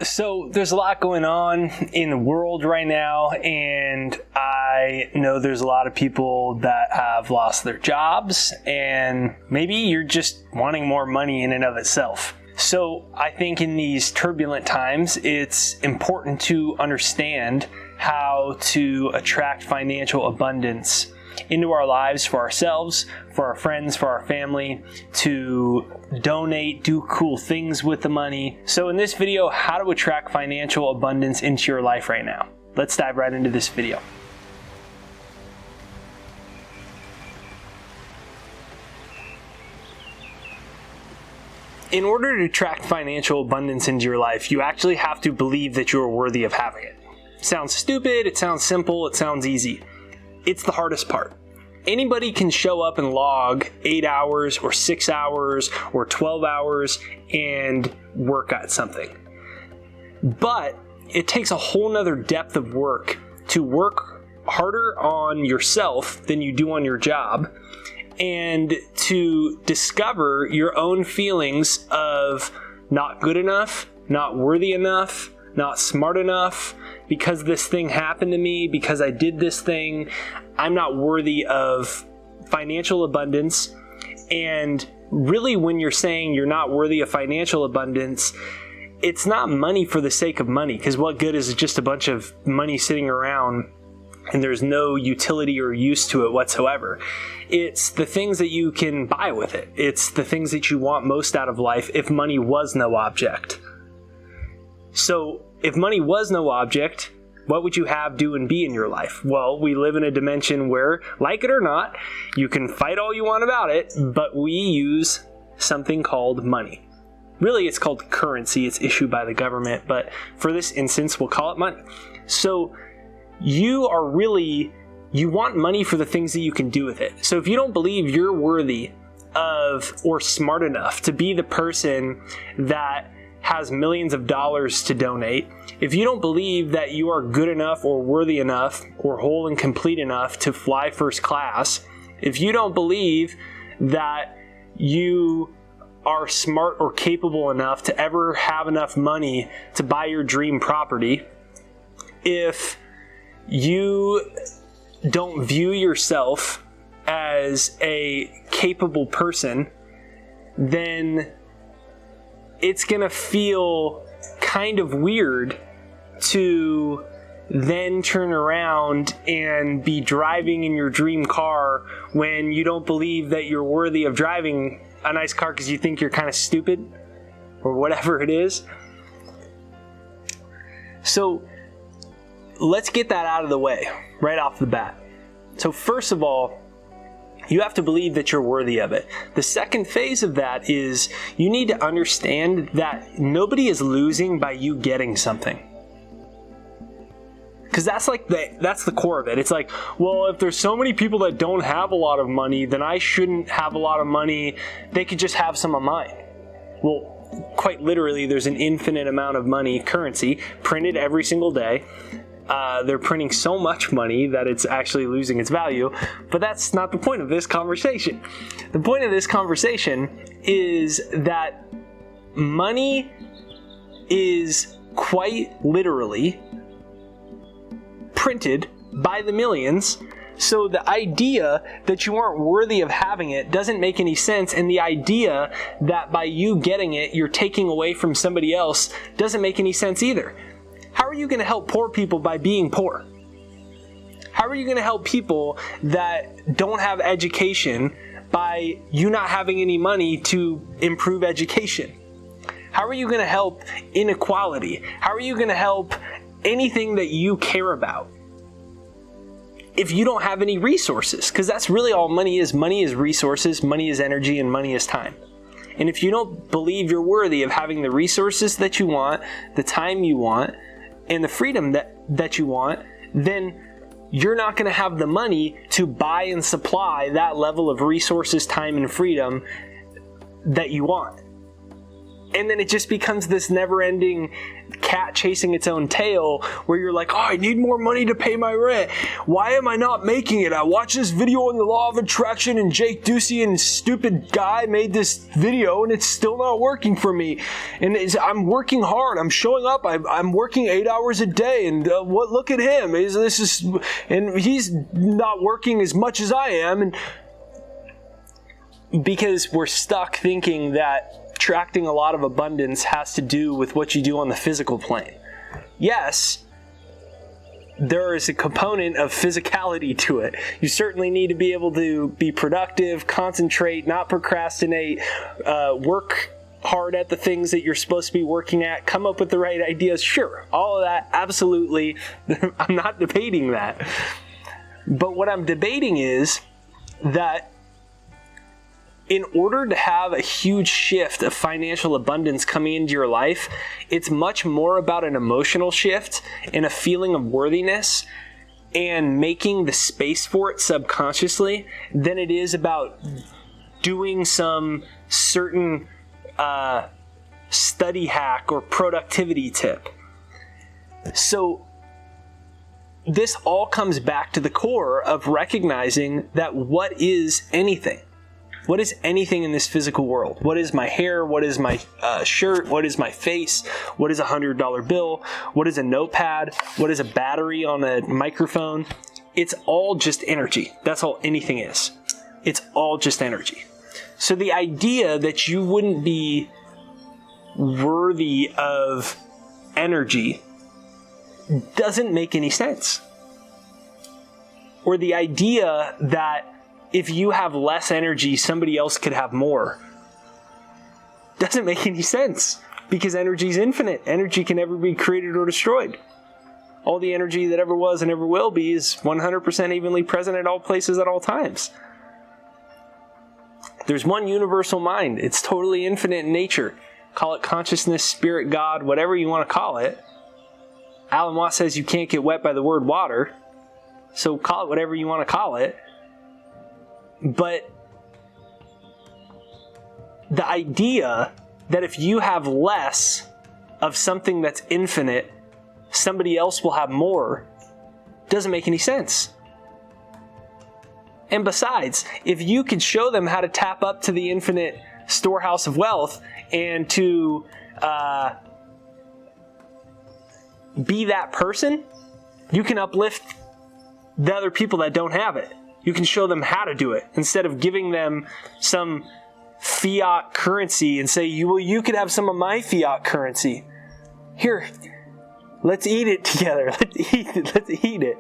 So there's a lot going on in the world right now, and I know there's a lot of people that have lost their jobs, and maybe you're just wanting more money in and of itself. So I think in these turbulent times, it's important to understand how to attract financial abundance into our lives for ourselves, for our friends, for our family, to donate, do cool things with the money. So in this video, how to attract financial abundance into your life right now. Let's dive right into this video. In order to attract financial abundance into your life, you actually have to believe that you're worthy of having it. It sounds stupid, it sounds simple, it sounds easy. It's the hardest part. Anybody can show up and log 8 hours or 6 hours or 12 hours and work at something. But it takes a whole nother depth of work to work harder on yourself than you do on your job, and to discover your own feelings of not good enough, not worthy enough, not smart enough, because this thing happened to me, because I did this thing, I'm not worthy of financial abundance. And really, when you're saying you're not worthy of financial abundance, it's not money for the sake of money, because what good is just a bunch of money sitting around and there's no utility or use to it whatsoever? It's the things that you can buy with it. It's the things that you want most out of life if money was no object. So if money was no object, what would you have, do, and be in your life? Well, we live in a dimension where, like it or not, you can fight all you want about it, but we use something called money. Really, it's called currency. It's issued by the government, but for this instance, we'll call it money. So you want money for the things that you can do with it. So if you don't believe you're worthy of or smart enough to be the person that has millions of dollars to donate, if you don't believe that you are good enough or worthy enough or whole and complete enough to fly first class, if you don't believe that you are smart or capable enough to ever have enough money to buy your dream property, if you don't view yourself as a capable person, then it's going to feel kind of weird to then turn around and be driving in your dream car when you don't believe that you're worthy of driving a nice car because you think you're kind of stupid or whatever it is. So let's get that out of the way right off the bat. So first of all, you have to believe that you're worthy of it. The second phase of that is you need to understand that nobody is losing by you getting something. Because that's the core of it. It's like, well, if there's so many people that don't have a lot of money, then I shouldn't have a lot of money. They could just have some of mine. Well, quite literally, there's an infinite amount of money, currency, printed every single day. They're printing so much money that it's actually losing its value, but that's not the point of this conversation. The point of this conversation is that money is quite literally printed by the millions, so the idea that you aren't worthy of having it doesn't make any sense, and the idea that by you getting it, you're taking away from somebody else doesn't make any sense either. How are you going to help poor people by being poor? How are you going to help people that don't have education by you not having any money to improve education? How are you going to help inequality? How are you going to help anything that you care about if you don't have any resources? Because that's really all money is. Money is resources, money is energy, and money is time. And if you don't believe you're worthy of having the resources that you want, the time you want, and the freedom that you want, then you're not going to have the money to buy and supply that level of resources, time, and freedom that you want. And then it just becomes this never-ending cat chasing its own tail where you're like, oh, I need more money to pay my rent. Why am I not making it? I watched this video on the law of attraction and Jake Ducey and stupid guy made this video and it's still not working for me. And I'm working hard. I'm showing up. I'm working 8 hours a day. And look at him. And he's not working as much as I am. And because we're stuck thinking that attracting a lot of abundance has to do with what you do on the physical plane. Yes, there is a component of physicality to it. You certainly need to be able to be productive, concentrate, not procrastinate, work hard at the things that you're supposed to be working at, come up with the right ideas. Sure, all of that, absolutely. I'm not debating that. But what I'm debating is that in order to have a huge shift of financial abundance coming into your life, it's much more about an emotional shift and a feeling of worthiness and making the space for it subconsciously than it is about doing some certain study hack or productivity tip. So this all comes back to the core of recognizing that what is anything? What is anything in this physical world? What is my hair? What is my shirt? What is my face? What is a $100 bill? What is a notepad? What is a battery on a microphone? It's all just energy. That's all anything is. It's all just energy. So the idea that you wouldn't be worthy of energy doesn't make any sense. Or the idea that if you have less energy, somebody else could have more. Doesn't make any sense because energy is infinite. Energy can never be created or destroyed. All the energy that ever was and ever will be is 100% evenly present at all places at all times. There's one universal mind. It's totally infinite in nature. Call it consciousness, spirit, God, whatever you want to call it. Alan Watts says you can't get wet by the word water. So call it whatever you want to call it. But the idea that if you have less of something that's infinite, somebody else will have more, doesn't make any sense. And besides, if you could show them how to tap up to the infinite storehouse of wealth and to be that person, you can uplift the other people that don't have it. You can show them how to do it instead of giving them some fiat currency and say, you could have some of my fiat currency. Here, let's eat it together. Let's eat it.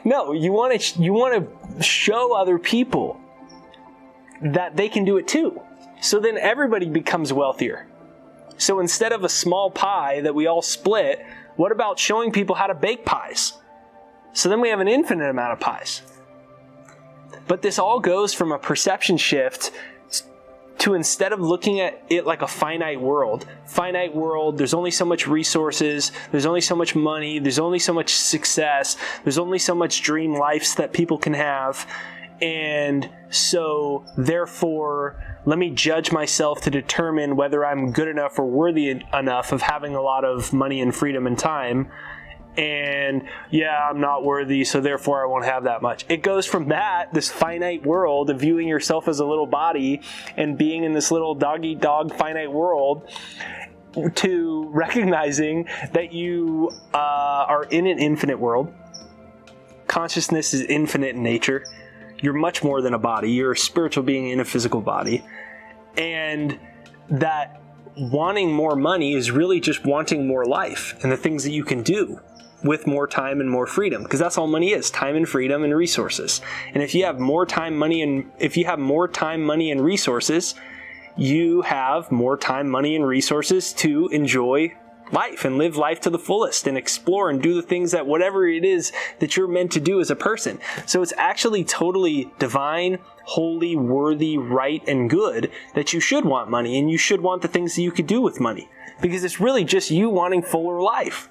No, you want to show other people that they can do it too. So then everybody becomes wealthier. So instead of a small pie that we all split, what about showing people how to bake pies? So then we have an infinite amount of pies. But this all goes from a perception shift to instead of looking at it like a finite world, there's only so much resources, there's only so much money, there's only so much success, there's only so much dream lives that people can have. And so therefore, let me judge myself to determine whether I'm good enough or worthy enough of having a lot of money and freedom and time. And yeah, I'm not worthy, so therefore I won't have that much. It goes from this finite world of viewing yourself as a little body and being in this little dog-eat-dog finite world to recognizing that you are in an infinite world. Consciousness is infinite in nature. You're much more than a body. You're a spiritual being in a physical body. And that wanting more money is really just wanting more life and the things that you can do with more time and more freedom, because that's all money is: time and freedom and resources. And if you have more time, money, and resources, you have more time, money, and resources to enjoy life and live life to the fullest and explore and do the things that whatever it is that you're meant to do as a person. So it's actually totally divine, holy, worthy, right, and good that you should want money and you should want the things that you could do with money, because it's really just you wanting fuller life.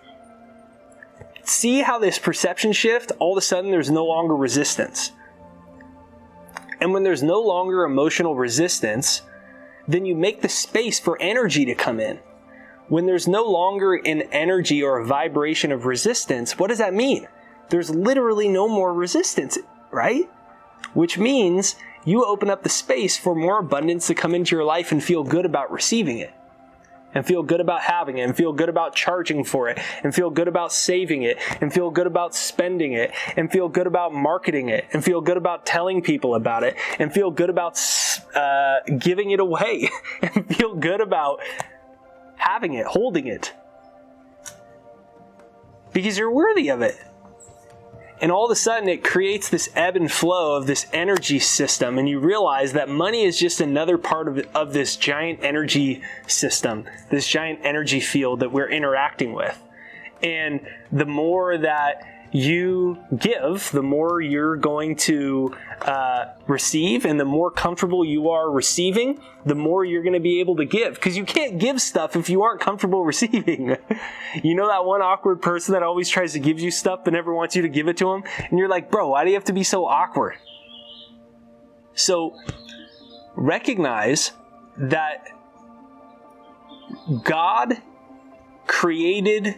See how this perception shift, all of a sudden there's no longer resistance. And when there's no longer emotional resistance, then you make the space for energy to come in. When there's no longer an energy or a vibration of resistance, what does that mean? There's literally no more resistance, right? Which means you open up the space for more abundance to come into your life and feel good about receiving it. And feel good about having it, and feel good about charging for it, and feel good about saving it, and feel good about spending it, and feel good about marketing it, and feel good about telling people about it, and feel good about giving it away, and feel good about having it, holding it. Because you're worthy of it. And all of a sudden it creates this ebb and flow of this energy system, and you realize that money is just another part of this giant energy system, this giant energy field that we're interacting with. And the more that you give, the more you're going to receive, and the more comfortable you are receiving, the more you're going to be able to give. Because you can't give stuff if you aren't comfortable receiving. You know that one awkward person that always tries to give you stuff but never wants you to give it to them? And you're like, bro, why do you have to be so awkward? So recognize that God created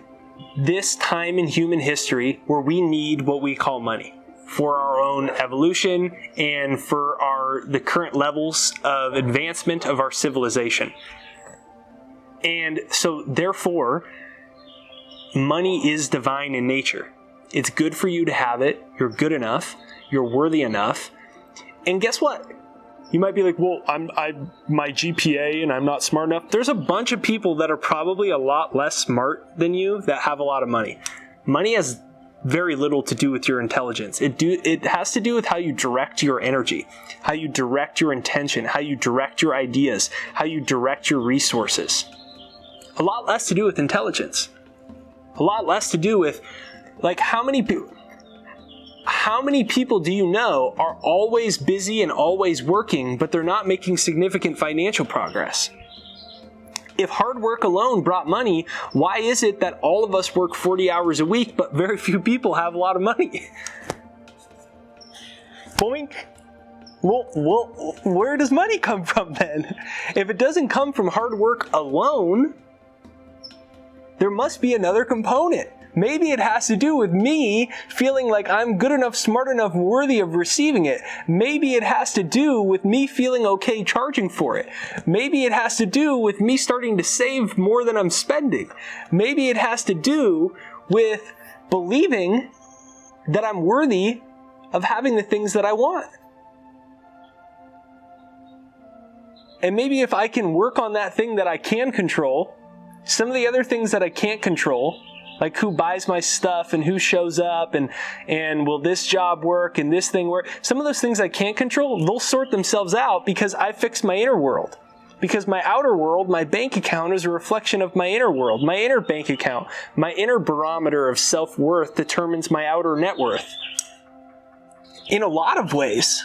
this time in human history where we need what we call money for our own evolution and for the current levels of advancement of our civilization. And so therefore, money is divine in nature. It's good for you to have it. You're good enough. You're worthy enough. And guess what? You might be like, well, I'm my GPA and I'm not smart enough. There's a bunch of people that are probably a lot less smart than you that have a lot of money. Money has very little to do with your intelligence. It has to do with how you direct your energy, how you direct your intention, how you direct your ideas, how you direct your resources. A lot less to do with intelligence. A lot less to do with, like, how many people do you know are always busy and always working, but they're not making significant financial progress? If hard work alone brought money, why is it that all of us work 40 hours a week, but very few people have a lot of money? Boink. Well, where does money come from then? If it doesn't come from hard work alone, there must be another component. Maybe it has to do with me feeling like I'm good enough, smart enough, worthy of receiving it. Maybe it has to do with me feeling okay charging for it. Maybe it has to do with me starting to save more than I'm spending. Maybe it has to do with believing that I'm worthy of having the things that I want. And maybe if I can work on that thing that I can control, some of the other things that I can't control, like who buys my stuff and who shows up and will this job work and this thing work. Some of those things I can't control, they'll sort themselves out because I fixed my inner world. Because my outer world, my bank account, is a reflection of my inner world. My inner bank account, my inner barometer of self-worth determines my outer net worth. In a lot of ways,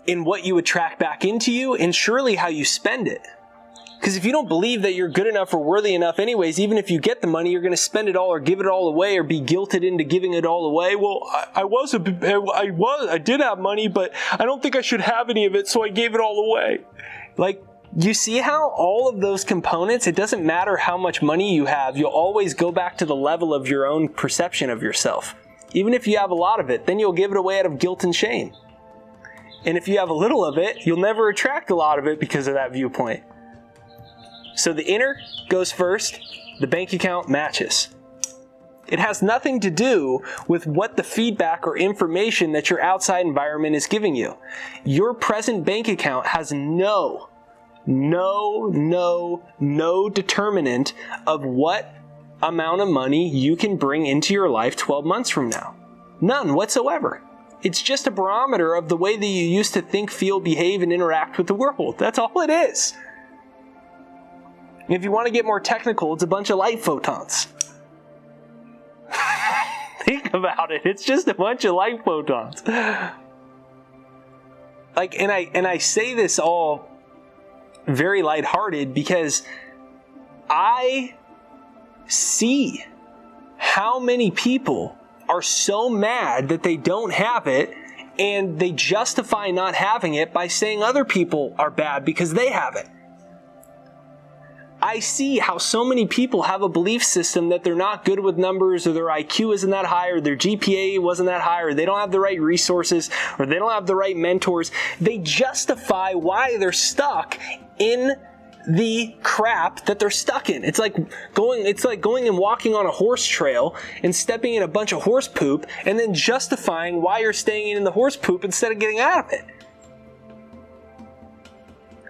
in what you attract back into you and surely how you spend it. Because if you don't believe that you're good enough or worthy enough anyways, even if you get the money, you're going to spend it all or give it all away or be guilted into giving it all away. Well, I did have money, but I don't think I should have any of it, so I gave it all away. Like, you see how all of those components, it doesn't matter how much money you have, you'll always go back to the level of your own perception of yourself. Even if you have a lot of it, then you'll give it away out of guilt and shame. And if you have a little of it, you'll never attract a lot of it because of that viewpoint. So the inner goes first, the bank account matches. It has nothing to do with what the feedback or information that your outside environment is giving you. Your present bank account has no determinant of what amount of money you can bring into your life 12 months from now. None whatsoever. It's just a barometer of the way that you used to think, feel, behave, and interact with the world. That's all it is. If you want to get more technical, it's a bunch of light photons. Think about it. It's just a bunch of light photons. Like, and I say this all very lighthearted because I see how many people are so mad that they don't have it, and they justify not having it by saying other people are bad because they have it. I see how so many people have a belief system that they're not good with numbers, or their IQ isn't that high, or their GPA wasn't that high, or they don't have the right resources, or they don't have the right mentors. They justify why they're stuck in the crap that they're stuck in. It's like going and walking on a horse trail and stepping in a bunch of horse poop and then justifying why you're staying in the horse poop instead of getting out of it.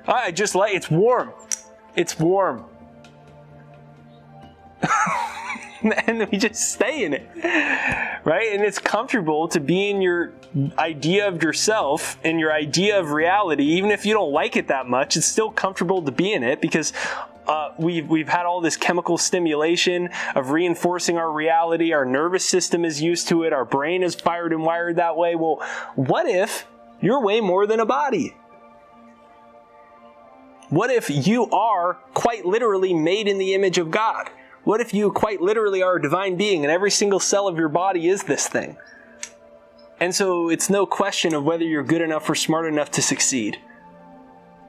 It's warm. It's warm. And we just stay in it, right? And it's comfortable to be in your idea of yourself and your idea of reality. Even if you don't like it that much, it's still comfortable to be in it because we've had all this chemical stimulation of reinforcing our reality. Our nervous system is used to it. Our brain is fired and wired that way. Well, what if you're way more than a body? What if you are quite literally made in the image of God? What if you quite literally are a divine being and every single cell of your body is this thing? And so it's no question of whether you're good enough or smart enough to succeed.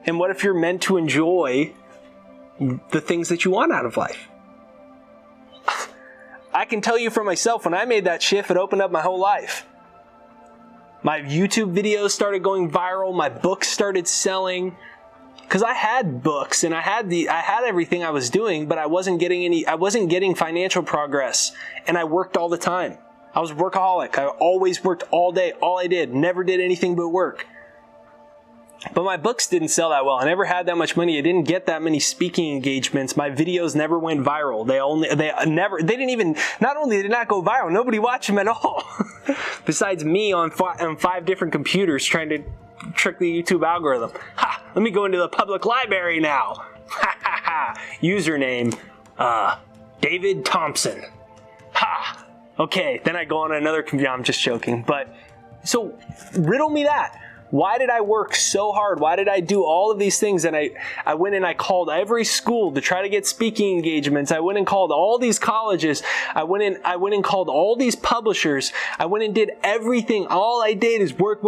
And what if you're meant to enjoy the things that you want out of life? I can tell you for myself, when I made that shift, it opened up my whole life. My YouTube videos started going viral. My books started selling. Because I had books and I had everything I was doing, but I wasn't getting financial progress, and I worked all the time. I was a workaholic. I always worked all day. All I did, never did anything but work. But my books didn't sell that well. I never had that much money. I didn't get that many speaking engagements. My videos never went viral. Not only did they not go viral, nobody watched them at all. Besides me on 5 different computers trying to trick the YouTube algorithm. Ha! Let me go into the public library now. Ha ha ha! Username, David Thompson. Ha! Okay, then I go on another computer. I'm just joking. But, so, riddle me that. Why did I work so hard? Why did I do all of these things? And I went and I called every school to try to get speaking engagements. I went and called all these colleges. I went and called all these publishers. I went and did everything. All I did is work.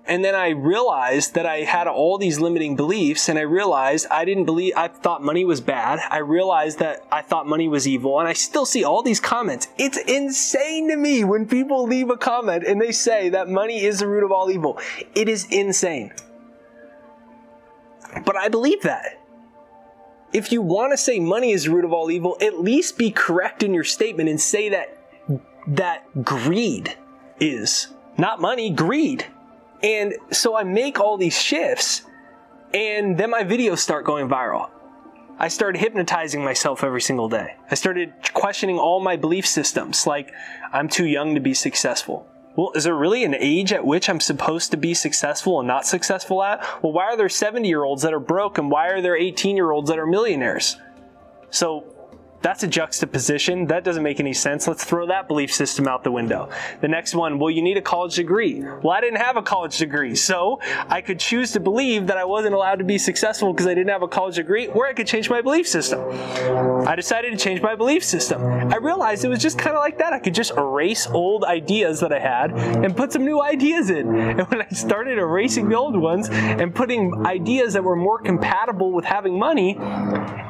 And then I realized that I had all these limiting beliefs, and I realized I thought money was bad. I realized that I thought money was evil, and I still see all these comments. It's insane to me when people leave a comment and they say that money is the root of all evil. It is insane. But I believe that. If you want to say money is the root of all evil, at least be correct in your statement and say that greed is. Not money, greed. And so I make all these shifts, and then my videos start going viral. I started hypnotizing myself every single day. I started questioning all my belief systems, like, I'm too young to be successful. Well, is there really an age at which I'm supposed to be successful and not successful at? Well, why are there 70-year-olds that are broke, and why are there 18-year-olds that are millionaires? So that's a juxtaposition. That doesn't make any sense. Let's throw that belief system out the window. The next one, well, you need a college degree. Well, I didn't have a college degree, so I could choose to believe that I wasn't allowed to be successful because I didn't have a college degree, or I could change my belief system. I decided to change my belief system. I realized it was just kind of like that. I could just erase old ideas that I had and put some new ideas in. And when I started erasing the old ones and putting ideas that were more compatible with having money,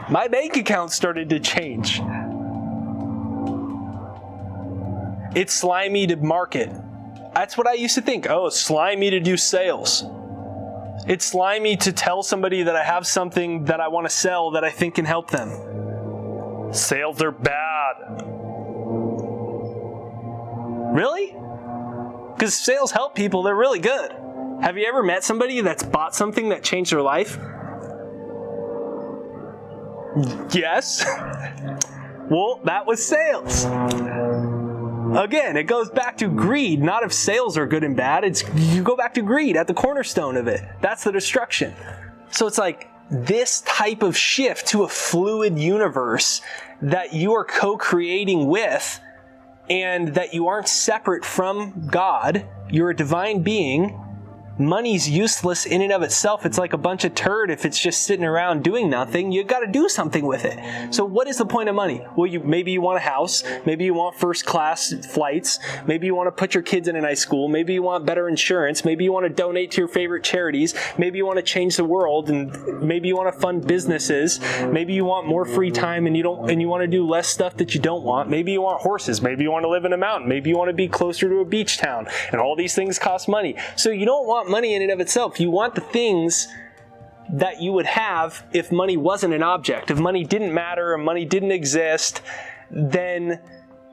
my bank account started to change. It's slimy to market. That's what I used to think. Oh, it's slimy to do sales. It's slimy to tell somebody that I have something that I want to sell that I think can help them. Sales are bad. Really? Because sales help people. They're really good. Have you ever met somebody that's bought something that changed their life? Yes. Well, that was sales. Again, it goes back to greed, not if sales are good and bad. You go back to greed at the cornerstone of it. That's the destruction. So it's like this type of shift to a fluid universe that you are co-creating with, and that you aren't separate from God. You're a divine being, money's useless in and of itself. It's like a bunch of turd if it's just sitting around doing nothing. You got to do something with it. So what is the point of money? Well, maybe you want a house. Maybe you want first class flights. Maybe you want to put your kids in a nice school. Maybe you want better insurance. Maybe you want to donate to your favorite charities. Maybe you want to change the world, and maybe you want to fund businesses. Maybe you want more free time and you want to do less stuff that you don't want. Maybe you want horses. Maybe you want to live in a mountain. Maybe you want to be closer to a beach town. And all these things cost money. So you don't want money in and of itself. You want the things that you would have if money wasn't an object. If money didn't matter and money didn't exist, then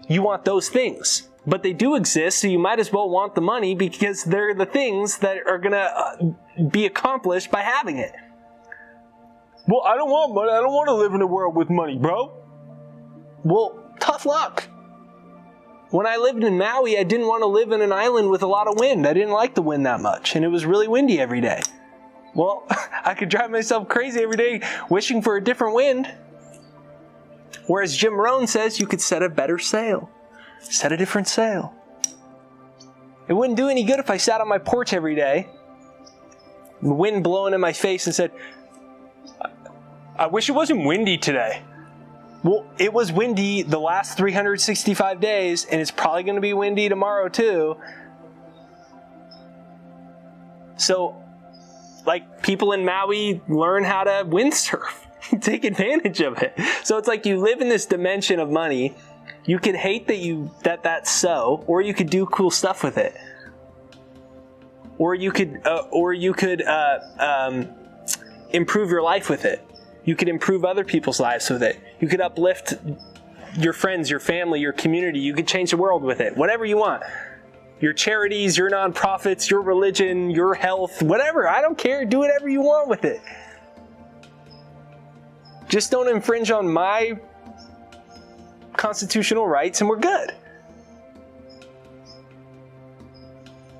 you want those things. But they do exist, so you might as well want the money because they're the things that are going to be accomplished by having it. Well, I don't want money. I don't want to live in a world with money, bro. Well, tough luck. When I lived in Maui, I didn't want to live in an island with a lot of wind. I didn't like the wind that much, and it was really windy every day. Well, I could drive myself crazy every day wishing for a different wind. Whereas Jim Rohn says you could set a better sail. Set a different sail. It wouldn't do any good if I sat on my porch every day, the wind blowing in my face, and said, I wish it wasn't windy today. Well, it was windy the last 365 days, and it's probably going to be windy tomorrow too. So, like, people in Maui learn how to windsurf. Take advantage of it. So it's like you live in this dimension of money. You could hate that that's so, or you could do cool stuff with it. Or you could improve your life with it. You could improve other people's lives with it. You could uplift your friends, your family, your community. You could change the world with it. Whatever you want. Your charities, your nonprofits, your religion, your health, whatever. I don't care. Do whatever you want with it. Just don't infringe on my constitutional rights and we're good.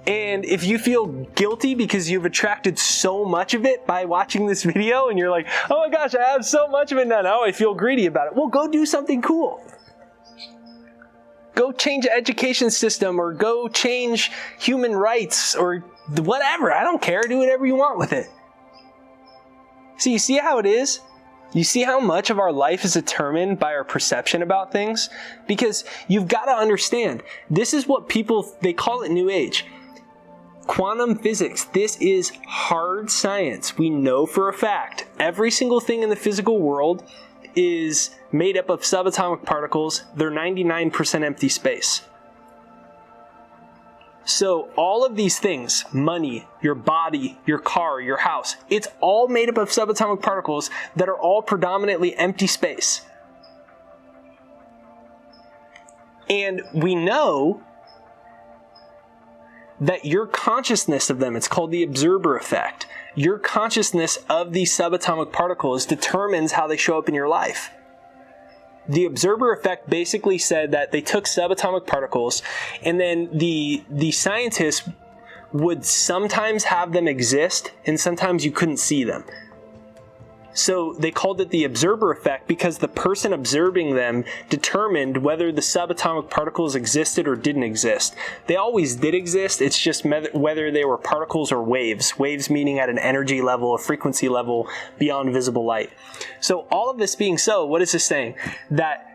And if you feel guilty because you've attracted so much of it by watching this video and you're like, oh my gosh, I have so much of it now, I feel greedy about it. Well, go do something cool. Go change the education system or go change human rights or whatever. I don't care. Do whatever you want with it. So you see how it is? You see how much of our life is determined by our perception about things? Because you've got to understand, this is what they call it New Age. Quantum physics. This is hard science. We know for a fact every single thing in the physical world is made up of subatomic particles. They're 99% empty space. So all of these things, money, your body, your car, your house, it's all made up of subatomic particles that are all predominantly empty space. And we know that your consciousness of them, it's called the observer effect. Your consciousness of these subatomic particles determines how they show up in your life. The observer effect basically said that they took subatomic particles and then the scientists would sometimes have them exist and sometimes you couldn't see them. So they called it the observer effect because the person observing them determined whether the subatomic particles existed or didn't exist. They always did exist, it's just whether they were particles or waves. Waves meaning at an energy level, a frequency level beyond visible light. So all of this being so, what is this saying? That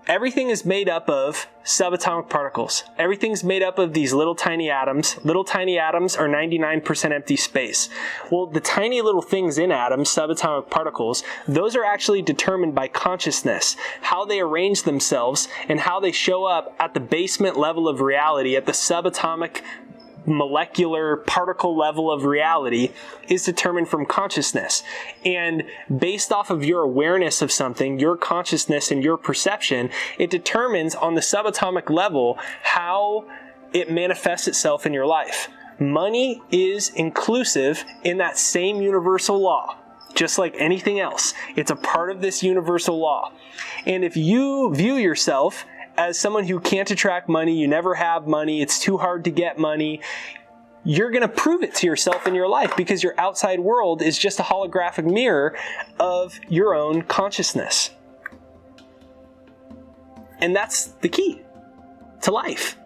everything is made up of subatomic particles. Everything's made up of these little tiny atoms. Little tiny atoms are 99% empty space. Well, the tiny little things in atoms, subatomic particles, those are actually determined by consciousness, how they arrange themselves and how they show up at the basement level of reality, at the subatomic molecular particle level of reality is determined from consciousness. And based off of your awareness of something, your consciousness and your perception, it determines on the subatomic level how it manifests itself in your life. Money is inclusive in that same universal law. Just like anything else, it's a part of this universal law. And if you view yourself as someone who can't attract money, you never have money, it's too hard to get money, you're going to prove it to yourself in your life because your outside world is just a holographic mirror of your own consciousness. And that's the key to life.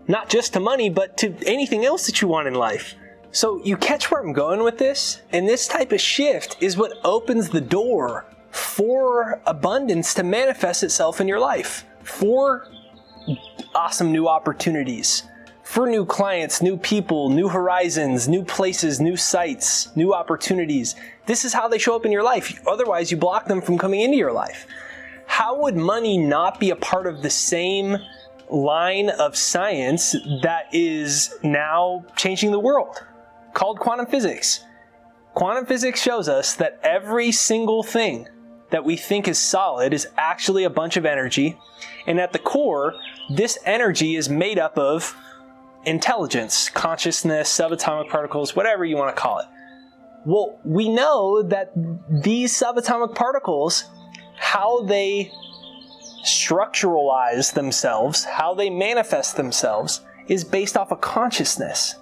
Not just to money, but to anything else that you want in life. So you catch where I'm going with this? And this type of shift is what opens the door for abundance to manifest itself in your life, for awesome new opportunities, for new clients, new people, new horizons, new places, new sites, new opportunities. This is how they show up in your life. Otherwise, you block them from coming into your life. How would money not be a part of the same line of science that is now changing the world, called quantum physics? Quantum physics shows us that every single thing that we think is solid is actually a bunch of energy. And at the core, this energy is made up of intelligence, consciousness, subatomic particles, whatever you want to call it. Well, we know that these subatomic particles, how they structuralize themselves, how they manifest themselves, is based off of consciousness.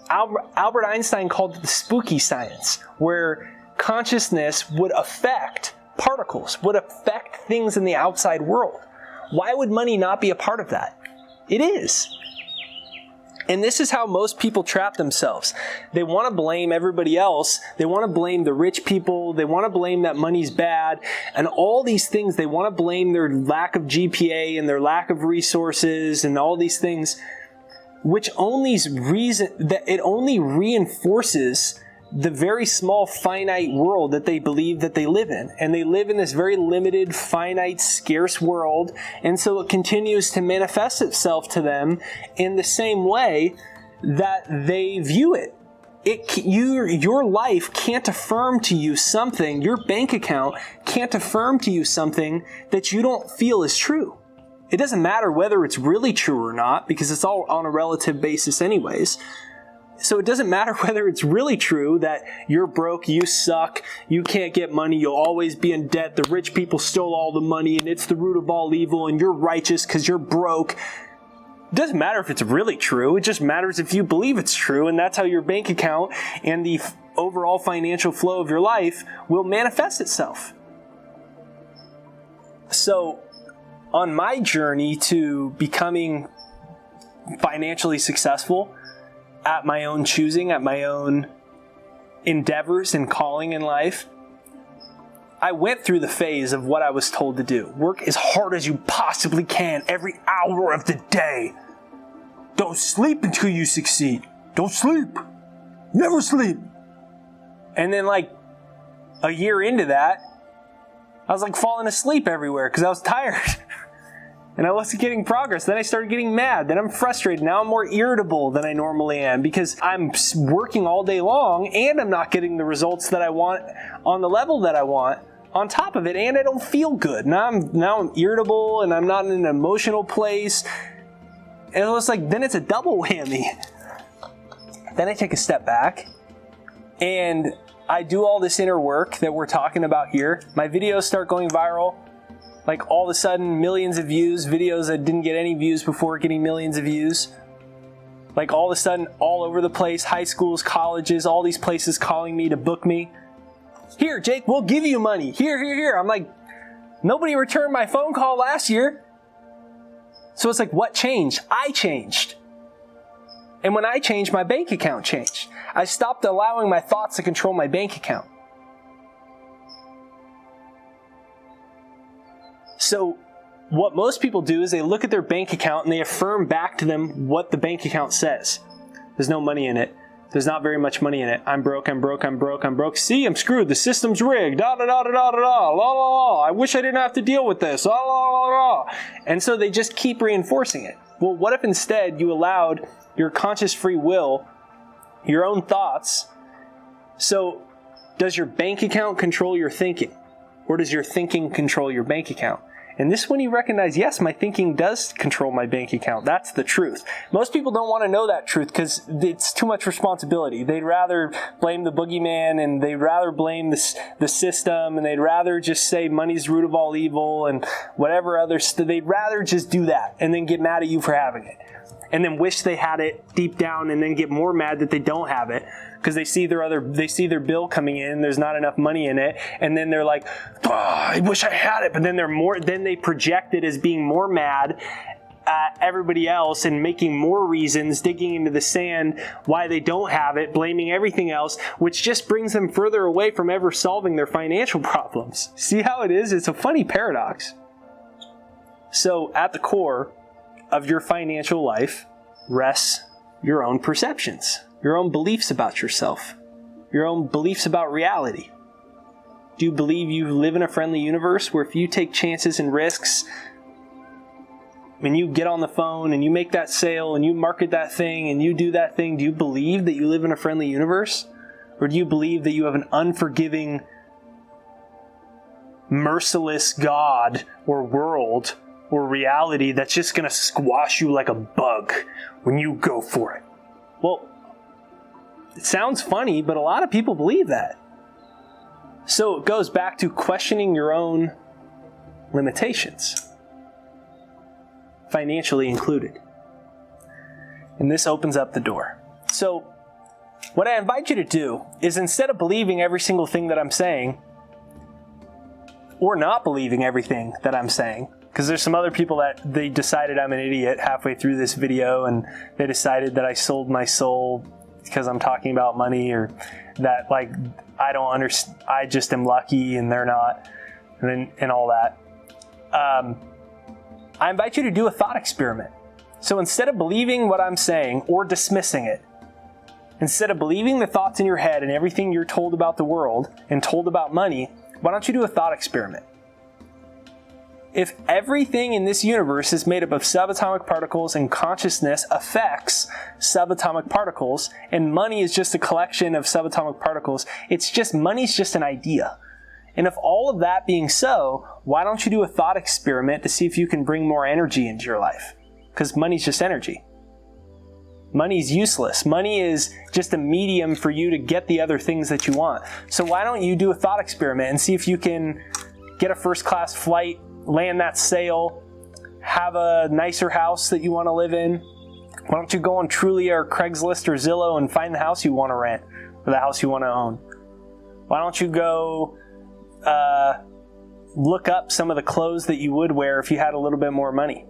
Albert Einstein called it the spooky science, where consciousness would affect particles, would affect things in the outside world. Why would money not be a part of that? It is. And this is how most people trap themselves. They want to blame everybody else. They want to blame the rich people. They want to blame that money's bad. And all these things, they want to blame their lack of GPA and their lack of resources and all these things, which only reinforces the very small finite world that they believe that they live in. And they live in this very limited, finite, scarce world. And so it continues to manifest itself to them in the same way that they view it. Your life can't affirm to you something, your bank account can't affirm to you something that you don't feel is true. It doesn't matter whether it's really true or not, because it's all on a relative basis anyways. So it doesn't matter whether it's really true that you're broke, you suck, you can't get money, you'll always be in debt, the rich people stole all the money, and it's the root of all evil, and you're righteous because you're broke. It doesn't matter if it's really true. It just matters if you believe it's true, and that's how your bank account and the overall financial flow of your life will manifest itself. So, on my journey to becoming financially successful, at my own choosing, at my own endeavors and calling in life, I went through the phase of what I was told to do. Work as hard as you possibly can every hour of the day. Don't sleep until you succeed. Don't sleep. Never sleep. And then like a year into that, I was like falling asleep everywhere because I was tired. And I wasn't getting progress. Then I started getting mad. Then I'm frustrated. Now I'm more irritable than I normally am because I'm working all day long and I'm not getting the results that I want on the level that I want on top of it, and I don't feel good. Now I'm irritable and I'm not in an emotional place. And it was like, then it's a double whammy. Then I take a step back and I do all this inner work that we're talking about here. My videos start going viral. Like all of a sudden, millions of views, videos that didn't get any views before getting millions of views. Like all of a sudden, all over the place, high schools, colleges, all these places calling me to book me. Here, Jake, we'll give you money. Here. I'm like, nobody returned my phone call last year. So it's like, what changed? I changed. And when I changed, my bank account changed. I stopped allowing my thoughts to control my bank account. So what most people do is they look at their bank account and they affirm back to them what the bank account says. There's no money in it. There's not very much money in it. I'm broke. See, I'm screwed. The system's rigged. La, la, la. I wish I didn't have to deal with this. La, la, la. And so they just keep reinforcing it. Well, what if instead you allowed your conscious free will, your own thoughts? So does your bank account control your thinking? Or does your thinking control your bank account? And this one you recognize, yes, my thinking does control my bank account. That's the truth. Most people don't want to know that truth because it's too much responsibility. They'd rather blame the boogeyman and they'd rather blame the system and they'd rather just say money's the root of all evil and whatever other stuff. They'd rather just do that and then get mad at you for having it. And then wish they had it deep down and then get more mad that they don't have it because they see their bill coming in, there's not enough money in it, and then they're like, I wish I had it, but then they project it as being more mad at everybody else and making more reasons, digging into the sand why they don't have it, blaming everything else, which just brings them further away from ever solving their financial problems. See how it is? It's a funny paradox. So at the core of your financial life rests your own perceptions, your own beliefs about yourself, your own beliefs about reality. Do you believe you live in a friendly universe where if you take chances and risks, when you get on the phone and you make that sale and you market that thing and you do that thing, do you believe that you live in a friendly universe? Or do you believe that you have an unforgiving, merciless God or world or reality that's just going to squash you like a bug when you go for it? Well, it sounds funny, but a lot of people believe that. So it goes back to questioning your own limitations, financially included. And this opens up the door. So what I invite you to do is, instead of believing every single thing that I'm saying, or not believing everything that I'm saying, because there's some other people that they decided I'm an idiot halfway through this video, and they decided that I sold my soul because I'm talking about money, or that like I don't understand, I just am lucky and they're not, and all that. I invite you to do a thought experiment. So instead of believing what I'm saying or dismissing it, instead of believing the thoughts in your head and everything you're told about the world and told about money, why don't you do a thought experiment? If everything in this universe is made up of subatomic particles and consciousness affects subatomic particles, and money is just a collection of subatomic particles, money's just an idea. And if all of that being so, why don't you do a thought experiment to see if you can bring more energy into your life? Because money's just energy. Money's useless. Money is just a medium for you to get the other things that you want. So why don't you do a thought experiment and see if you can get a first-class flight, land that sale, have a nicer house that you want to live in? Why don't you go on Trulia or Craigslist or Zillow and find the house you want to rent or the house you want to own? Why don't you go look up some of the clothes that you would wear if you had a little bit more money?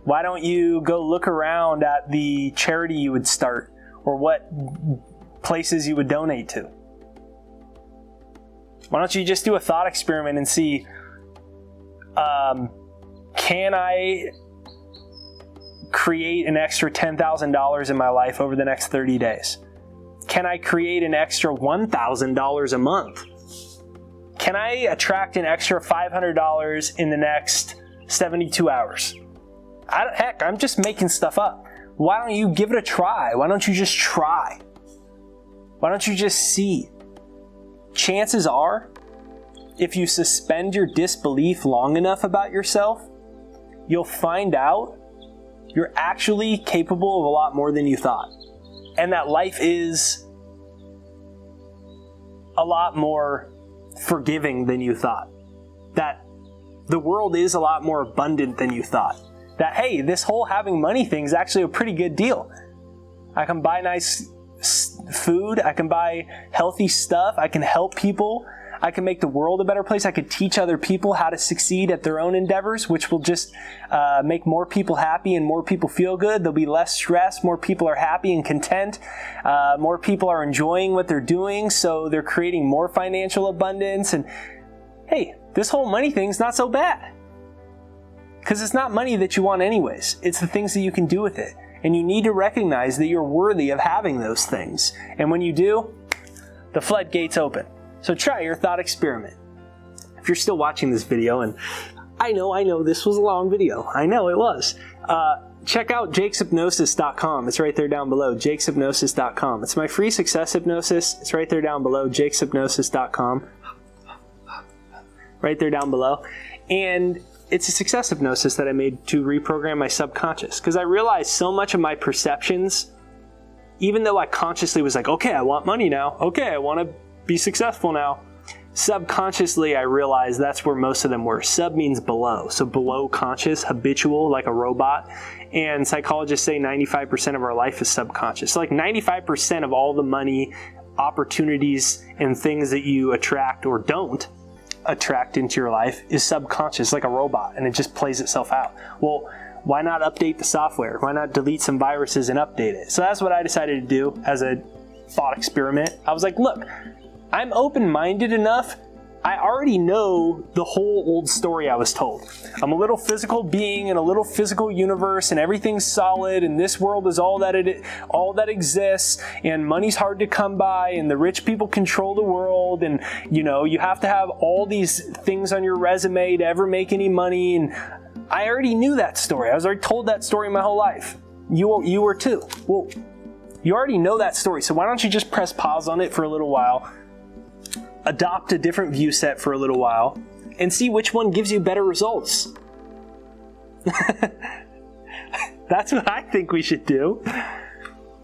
Why don't you go look around at the charity you would start, or what places you would donate to? Why don't you just do a thought experiment and see, can I create an extra $10,000 in my life over the next 30 days? Can I create an extra $1,000 a month? Can I attract an extra $500 in the next 72 hours? Heck, I'm just making stuff up. Why don't you give it a try? Why don't you just try? Why don't you just see? Chances are, if you suspend your disbelief long enough about yourself, you'll find out you're actually capable of a lot more than you thought. And that life is a lot more forgiving than you thought. That the world is a lot more abundant than you thought. That, hey, this whole having money thing is actually a pretty good deal. I can buy nice food. I can buy healthy stuff. I can help people. I can make the world a better place. I could teach other people how to succeed at their own endeavors, which will just make more people happy and more people feel good. There'll be less stress. More people are happy and content. More people are enjoying what they're doing, so they're creating more financial abundance. And hey, this whole money thing's not so bad. Because it's not money that you want anyways. It's the things that you can do with it. And you need to recognize that you're worthy of having those things. And when you do, the floodgates open. So try your thought experiment. If you're still watching this video, and I know this was a long video. I know it was. Check out jakeshypnosis.com. It's right there down below, jakeshypnosis.com. It's my free success hypnosis. It's right there down below, jakeshypnosis.com. Right there down below. And it's a success hypnosis that I made to reprogram my subconscious. Because I realized so much of my perceptions, even though I consciously was like, okay, I want money now. Okay, I want to be successful now. Subconsciously, I realized that's where most of them were. Sub means below. So below conscious, habitual, like a robot. And psychologists say 95% of our life is subconscious. So like 95% of all the money, opportunities, and things that you attract or don't attract into your life is subconscious, like a robot, and it just plays itself out. Well, why not update the software? Why not delete some viruses and update it? So that's what I decided to do as a thought experiment. I was like, look, I'm open-minded enough. I already know the whole old story I was told. I'm a little physical being in a little physical universe, and everything's solid, and this world is all that exists, and money's hard to come by, and the rich people control the world, and you have to have all these things on your resume to ever make any money. And I already knew that story. I was already told that story my whole life. You were too. Well, you already know that story, so why don't you just press pause on it for a little while, adopt a different view set for a little while, and see which one gives you better results. That's what I think we should do.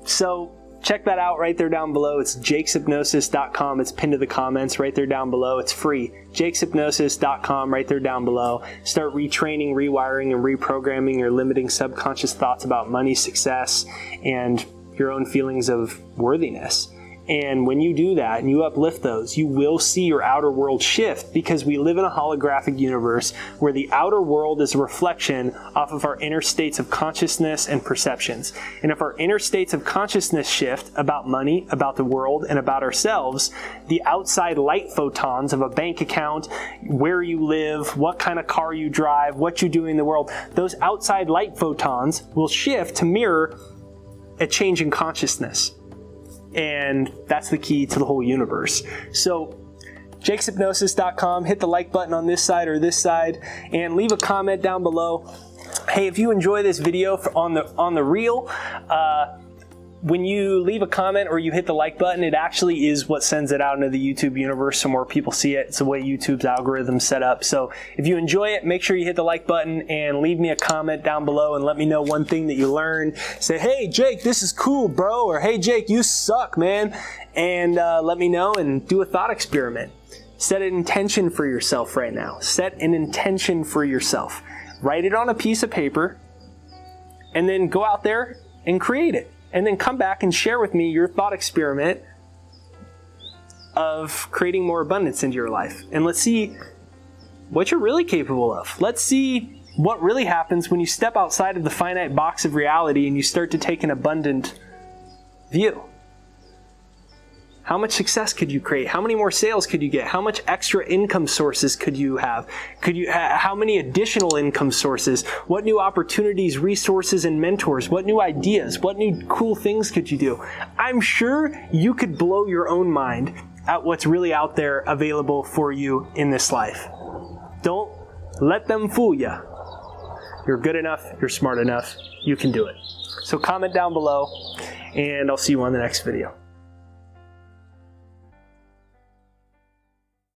So check that out right there down below. It's jakeshypnosis.com. It's pinned to the comments right there down below. It's free. jakeshypnosis.com right there down below. Start retraining, rewiring, and reprogramming your limiting subconscious thoughts about money, success, and your own feelings of worthiness. And when you do that and you uplift those, you will see your outer world shift, because we live in a holographic universe where the outer world is a reflection off of our inner states of consciousness and perceptions. And if our inner states of consciousness shift about money, about the world, and about ourselves, the outside light photons of a bank account, where you live, what kind of car you drive, what you do in the world, those outside light photons will shift to mirror a change in consciousness. And that's the key to the whole universe. So jakeshypnosis.com, hit the like button on this side or this side, and leave a comment down below. Hey, if you enjoy this video on the reel, when you leave a comment or you hit the like button, it actually is what sends it out into the YouTube universe so more people see it. It's the way YouTube's algorithm's set up. So if you enjoy it, make sure you hit the like button and leave me a comment down below and let me know one thing that you learned. Say, hey, Jake, this is cool, bro. Or, hey, Jake, you suck, man. And let me know, and do a thought experiment. Set an intention for yourself right now. Set an intention for yourself. Write it on a piece of paper, and then go out there and create it. And then come back and share with me your thought experiment of creating more abundance into your life. And let's see what you're really capable of. Let's see what really happens when you step outside of the finite box of reality and you start to take an abundant view. How much success could you create? How many more sales could you get? How much extra income sources could you have? How many additional income sources? What new opportunities, resources, and mentors? What new ideas? What new cool things could you do? I'm sure you could blow your own mind at what's really out there available for you in this life. Don't let them fool you. You're good enough. You're smart enough. You can do it. So comment down below, and I'll see you on the next video.